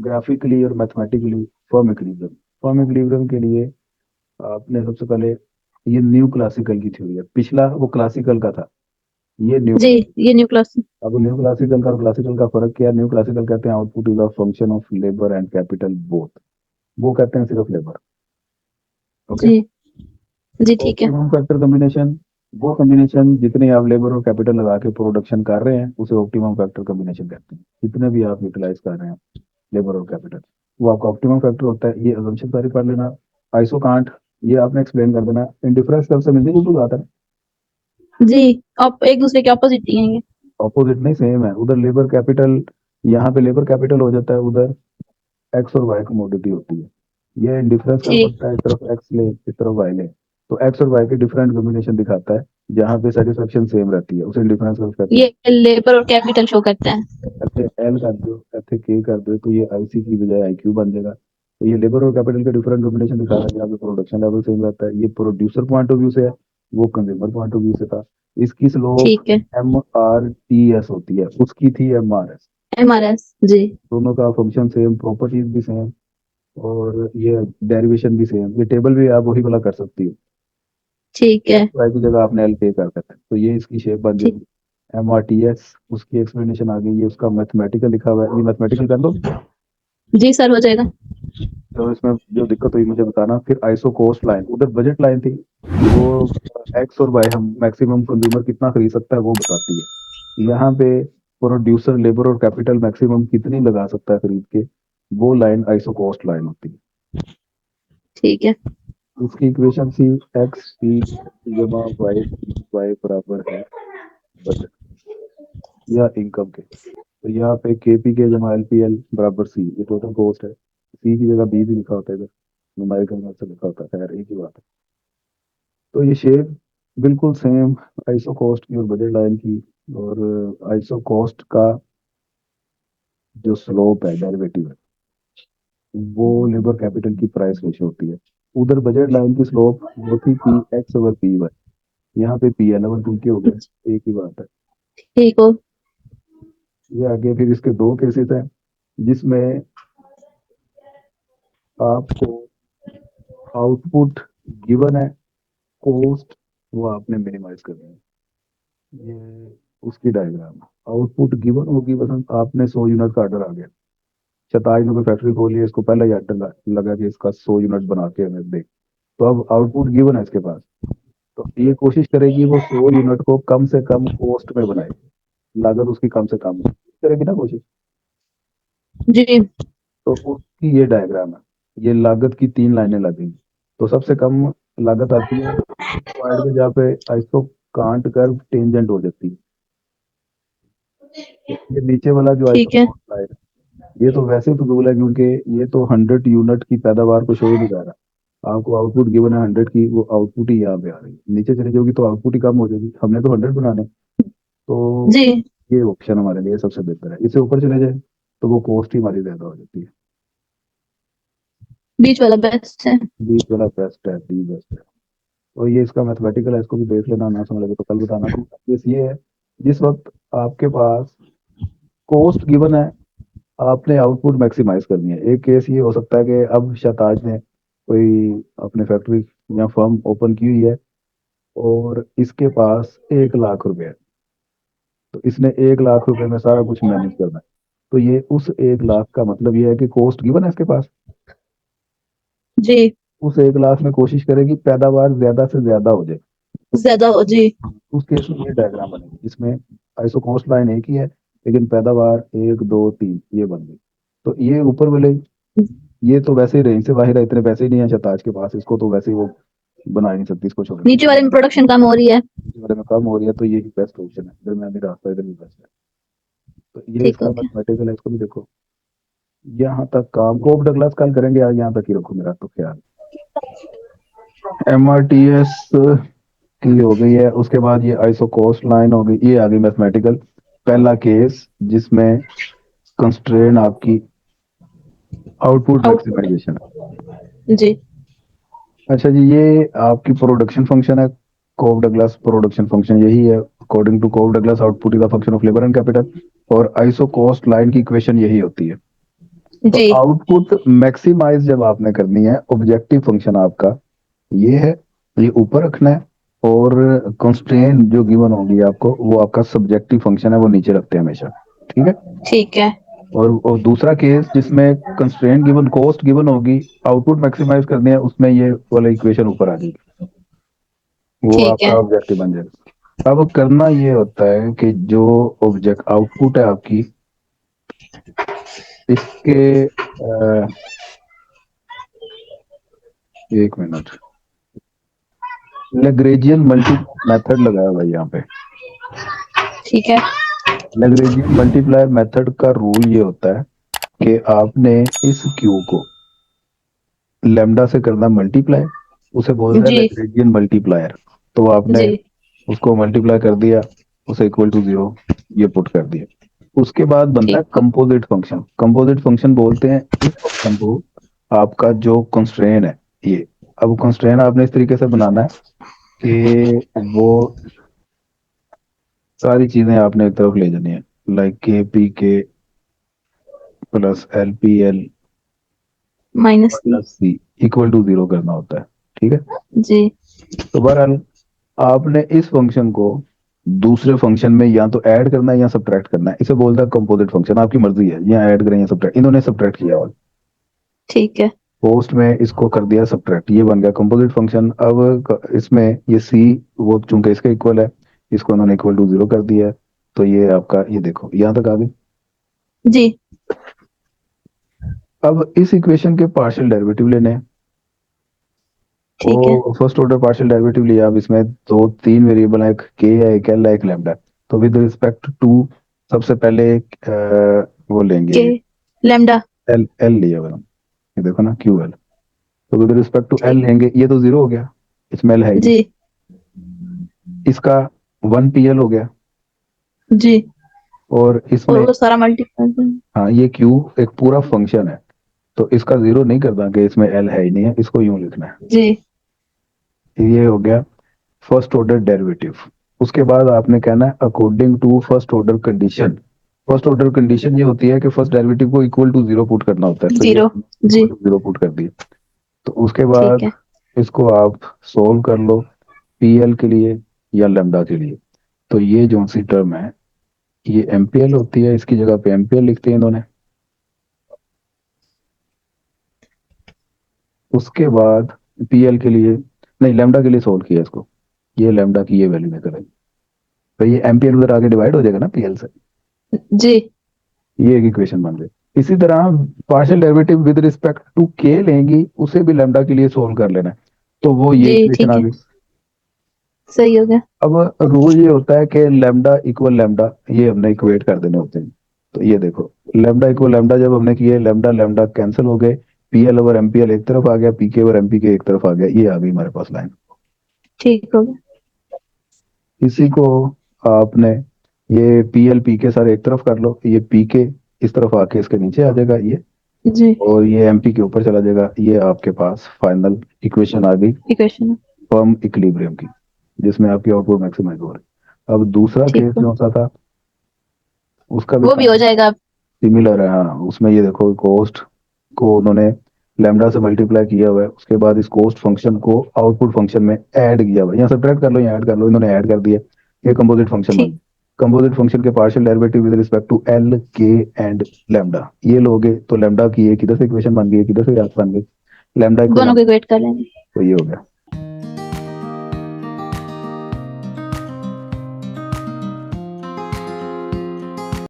Graphically और mathematically firm equilibrium. Firm equilibrium के लिए आपने सबसे पहले, ये न्यू क्लासिकल की थ्योरी है, पिछला वो क्लासिकल का था, ये न्यू जी, क्लासिकल। ये न्यू क्लास। अब न्यू क्लासिकल का और क्लासिकल का फर्क क्या है? न्यू क्लासिकल कहते हैं output is a function of labour and capital both, वो कहते हैं सिर्फ लेबर। ओके। जी। जी ठीक है। ऑप्टिमम फैक्टर कॉम्बिनेशन, वो कॉम्बिनेशन जितने आप लेबर और कैपिटल लगा के प्रोडक्शन कर रहे हैं उसे ऑप्टिमम फैक्टर कॉम्बिनेशन कहते हैं, जितने भी आप यूटिलाइज कर रहे हैं लेबर और कैपिटल, वो आपका ऑप्टिमम फैक्टर होता है। ये अजम्पशन सारी पढ़ लेना। आइसो कांट, ये आपने एक्सप्लेन कर देना। इंडिफरेंस कब से मिलती जुलती बात है? जी, आप एक दूसरे के ऑपोजिट ही हैं ये। ऑपोजिट नहीं, सेम है। उधर लेबर कैपिटल, यहाँ पे लेबर कैपिटल हो जाता है, उधर एक्स और वाई कमोडिटी होती है। ये डिफरेंस कब ठीक। बनता है? इस तरफ एक्स ले, इस तरफ वाई ले, तो एक्स और वाई के डिफरेंट कॉम्बिनेशन दिखाता है, जहाँ पे सेटिस्फेक्शन सेम रहती है, उसे डिफरेंस कहते हैं। ये लेबर और कैपिटल शो करता है। ऐसे एल कर दो, ऐसे के कर दो, तो ये आईसी की बजाय आईक्यू बन जाएगा। तो ये लेबर और कैपिटल के डिफरेंट कॉम्बिनेशन दिखा रहा है, जहाँ पे प्रोडक्शन लेवल सेम रहता है। ये प्रोड्यूसर पॉइंट ऑफ व्यू से है, वो कंज्यूमर पॉइंट ऑफ व्यू से था। इसकी स्लोप ठीक है। MRTS होती है, उसकी थी MRS। MRS। जी। दोनों का फंक्शन सेम, प्रॉपर्टीज भी सेम, और ये डेरिवेशन भी सेम। ये टेबल भी आप वही वाला कर सकती हो, ठीक है। वाई की जगह आपने एल पे कर सकते हैं, तो ये इसकी शेप बन ठीक। जाएगी MRTS। उसकी एक्सप्लेनेशन आ गई, ये उसका मैथमेटिकल लिखा हुआ है, ये मैथमेटिकल कर लो। जी सर, हो जाएगा। तो इसमें जो दिक्कत हुई मुझे बताना। फिर आइसो कॉस्ट लाइन, उधर बजट लाइन थी, वो एक्स और वाई, हम मैक्सिमम कंज्यूमर कितना खरीद सकता है वो बताती है। यहाँ पे प्रोड्यूसर लेबर और कैपिटल मैक्सिमम कितनी लगा सकता है खरीद के, वो लाइन आइसो कॉस्ट लाइन होती है। ठीक है। उसकी इक्वेशन थी एक्स पी जमा वाई पी, वाई बराबर है बजट या इनकम के। तो यहाँ पे के पी के जमा एल पी एल बराबर सी, ये टोटल कॉस्ट है। सी की जगह बी भी लिखा होता है इधर, न्यूमेरिकल में से लिखा होता है, खैर एक ही बात है। तो ये शेप बिल्कुल सेम आइसो कॉस्ट की और बजट लाइन की। और आइसो कॉस्ट का जो स्लोप है, डेरिवेटिव है, वो लेबर कैपिटल की प्राइस रेशियो होती है। उधर बजट लाइन की स्लोप वो थी P X over P Y, यहाँ पे पी एल ओवर पी के हो गए, एक ही बात है। ठीक हो। ये आगे फिर इसके दो केसेस हैं, जिसमें आपको आउटपुट गिवन है, कॉस्ट वो आपने मिनिमाइज करनी है। ये उसकी डायग्राम है। आउटपुट गिवन होगी, बस आपने 100 यूनिट का ऑर्डर आ गया, 27 में फैक्ट्री खोली है, इसको पहले ही ऑर्डर लगा कि इसका 100 यूनिट बना के हमें दे। तो अब आउटपुट गिवन है इसके पास, तो ये कोशिश करेगी वो 100 यूनिट को कम से कम कॉस्ट में बनाए, लागत उसकी कम से कम हो, करेगी ना कोशिश। जी। तो उसकी ये डायग्राम है। ये लागत की 3 लाइनें लगेंगी। तो सबसे कम लागत आती है पॉइंट पे, जहाँ पे आइसो कांट कर्व टेंजेंट हो जाती है। ये नीचे वाला जो आइसो ठीक है। कॉस्ट लाइन है, ये तो वैसे ही फजूल है, क्योंकि ये तो 100 यूनिट की पैदावार को शो ही नहीं कर रहा। आपको आउटपुट गिवन है 100 की, वो आउटपुट ही यहाँ पे आ रही है, नीचे चली जाओगी तो आउटपुट ही कम हो जाएगी, हमने तो 100 बनाने। तो जी। ये ऑप्शन हमारे लिए सबसे बेहतर है। इससे ऊपर चले जाए तो वो कॉस्ट ही हमारी ज्यादा हो जाती है। बीच वाला बेस्ट है। बीच वाला बेस्ट है, डी बेस्ट है। और ये इसका मैथमेटिकल है, इसको भी देख लेना, ना समझ लगे तो कल बताना। केस ये है, जिस वक्त आपके पास कॉस्ट गिवन है, आपने आउटपुट मैक्सिमाइज करनी है। एक केस ये हो सकता है कि अब शताज ने कोई अपने फैक्ट्री या फर्म ओपन की हुई है, और इसके पास 1 लाख रुपए है, तो इसने 1 लाख रुपए में सारा कुछ मैनेज करना है। तो ये उस 1 लाख का मतलब ये है कि कॉस्ट गिवन है इसके पास, जी। उस 1 लाख में कोशिश करेगी पैदावार ज्यादा से ज्यादा हो जाए। ज्यादा हो जी। उस केस में ये डायग्राम बनेगी, जिसमें आइसो कॉस्ट लाइन एक ही है, लेकिन पैदावार 1 2 3 ये बन गई। तो ये ऊपर वाले, ये तो वैसे ही रेंज से बाहर है, इतने पैसे ही नहीं है शताज के पास, इसको तो वैसे ही वो बना ही नहीं सकती, इसको छोड़ के। नीचे वाले में प्रोडक्शन कम हो रही है। इस बारे में कम हो रही है, तो यही बेस्ट ऑप्शन है, इधर में अभी रास्ता इधर ही बेस्ट है। तो ये ठीक इसका हो गया। मैथमेटिकल है, इसको भी देखो। यहाँ तक काम कोप डगलास कल करेंगे, आज यहाँ तक ही रखो मेरा तो ख्याल। MRTS की हो गई है, उसके बाद ये आइसो कॉस्ट लाइन हो गई, ये आ गई मैथमेटिकल। पहला केस जिसमें कंस्ट्रेन आपकी आउटपुट आउटपुट। मैक्सिमाइजेशन जी। है। अच्छा जी, ये आपकी प्रोडक्शन फंक्शन है, कोव डगलास प्रोडक्शन फंक्शन यही है। According to Cobb Douglas output is a function of labour and capital, और आइसो कॉस्ट लाइन की इक्वेशन यही होती है। जी आउटपुट मैक्सिमाइज जब आपने करनी है, ऑब्जेक्टिव फंक्शन आपका ये है, ये ऊपर रखना है, और कंस्ट्रेंट जो गिवन होगी आपको वो आपका सब्जेक्टिव फंक्शन है, वो नीचे रखते हैं हमेशा। ठीक है। ठीक है। और दूसरा केस जिसमें कंस्ट्रेंट गिवन, कॉस्ट गिवन होगी, आउटपुट मैक्सिमाइज करनी है, उसमें ये वाला इक्वेशन ऊपर आ जाएगी, वो ठीक आपका है। ऑब्जेक्टिव बन जाएगा। अब करना ये होता है कि जो ऑब्जेक्ट आउटपुट है आपकी, इसके एक मिनट, लैग्रेंजियन मल्टीप्लाई मेथड लगाया भाई यहाँ पे। ठीक है। लैग्रेंजियन मल्टीप्लाई मेथड का रूल ये होता है कि आपने इस क्यू को लेमडा से करना मल्टीप्लाई, उसे बोलते हैं जी लैग्रेंजियन मल्टीप्लायर। तो आपने जी उसको मल्टीप्लाई कर दिया, उसे इक्वल टू 0 ये पुट कर दिया। उसके बाद बनता है ठीक। Composite function. कंपोजिट फंक्शन बोलते हैं इस फंक्शन को, आपका जो कंस्ट्रेन है ये। अब कंस्ट्रेन आपने इस तरीके से बनाना है कि वो सारी चीजें आपने एक तरफ ले जानी है, like K P K plus L P L -c। Plus C equal to 0 करना होता है। ठीक है। जी तो बहरहाल आपने इस फंक्शन को दूसरे फंक्शन में या तो ऐड करना है या सब्ट्रैक्ट करना है, इसे बोलता है कंपोजिट फंक्शन। आपकी मर्जी है, या ऐड करें या सब्ट्रैक्ट। इन्होंने सब्ट्रैक्ट किया और ठीक है। पोस्ट में इसको कर दिया सब्ट्रैक्ट, ये बन गया कंपोजिट फंक्शन। अब इसमें ये सी, वो चूंकि इसका इक्वल है, इसको उन्होंने इक्वल टू 0 कर दिया है। तो ये आपका, ये देखो यहाँ तक आ गई। जी अब इस इक्वेशन के पार्शियल डेरिवेटिव लेने हैं। ठीक है। वो फर्स्ट ऑर्डर पार्शियल डेरिवेटिव लिया। अब इसमें दो तीन वेरिएबल है, एक के है, एक एल है, एक लैम्डा है। तो विद रिस्पेक्ट टू सबसे पहले वो लेंगे, के लैम्डा। एल एल लिया हुआ है। ये देखो ना, क्यू एल। तो विद रिस्पेक्ट टू एल ठीक। लेंगे, ये तो 0 हो गया, इसमें एल है ही नहीं। जी इसका 1 पी एल हो गया, जी। और और इसमें वो सारा मल्टीप्लाई। हाँ, ये क्यू एक पूरा फंक्शन है। तो इसका 0 नहीं करना कि इसमें एल है ही नहीं है, इसको यूं लिखना है। जी ये हो गया फर्स्ट ऑर्डर डेरिवेटिव। उसके बाद आपने कहना है according to first order condition. First order condition ये होती है कि फर्स्ट डेरिवेटिव को इक्वल टू 0 पुट करना होता है। तो ये 0। जी इक्वल टू 0 पुट कर दिया। तो उसके ठीक बाद है। इसको आप सोल्व कर लो, पी एल के लिए या लेमडा के लिए। तो ये जो सी टर्म है, ये एमपीएल होती है, इसकी जगह पे एमपीएल लिखते हैं इन्होंने। उसके बाद पीएल के लिए, नहीं, लेमडा के लिए सोल्व किया इसको। ये लेमडा की ये वैल्यू निकल आई। तो ये एमपीएल उधर आगे डिवाइड हो जाएगा ना पीएल से। जी ये एक इक्वेशन बन गई। इसी तरह partial derivative with respect to K लेंगी, उसे भी लेमडा के लिए सोल्व कर लेना है। तो वो ये जी इक्वेशन ठीक आ है। गई। सही हो गया। अब रूल ये होता है कि लेमडा इक्वल लेमडा, ये हमने इक्वेट कर देने होते हैं। तो ये देखो, लेमडा इक्वल लेमडा जब हमने किए, लेमडा लेमडा कैंसिल हो गए, पीएल ओवर एमपीएल एक तरफ आ गया, पीके ओवर एमपीके एक तरफ आ गया। ये आ गई हमारे पास लाइन। ठीक हो गया। इसी को आपने, ये पीएल पीके सारे एक तरफ कर लो, ये पीके इस तरफ आके इसके नीचे आ जाएगा ये, जी और ये एमपी के ऊपर चला जाएगा। ये आपके पास फाइनल इक्वेशन आ गई इक्वेशन। फर्म इक्विलिब्रियम की, जिसमें आपकी आउटपुट मैक्सिमाइज हो रही है। अब दूसरा ठीक केस हो, जो सा था, उसका भी वो भी हो जाएगा अब। सिमिलर है। हाँ, उसमें ये देखो, कोस्ट को उन्होंने लैम्डा से मल्टीप्लाई किया हुआ है, उसके बाद इस कोस्ट फंक्शन को आउटपुट फंक्शन में ऐड किया हुआ है। यहाँ सब्ट्रैक्ट कर लो या ऐड कर लो, इन्होंने ऐड कर दिया। ये कंपोजिट फंक्शन बन ठीक। गया। कंपोजिट फंक्शन के partial derivative with respect to L K and lambda ये लोगे, तो लैम्डा की एक इधर से इक्वेशन बन गई, एक इधर से बन गई, लैम्डा इक्वल दोनों को लैम्डा। इक्वेट कर लेंगे। तो ये हो गया।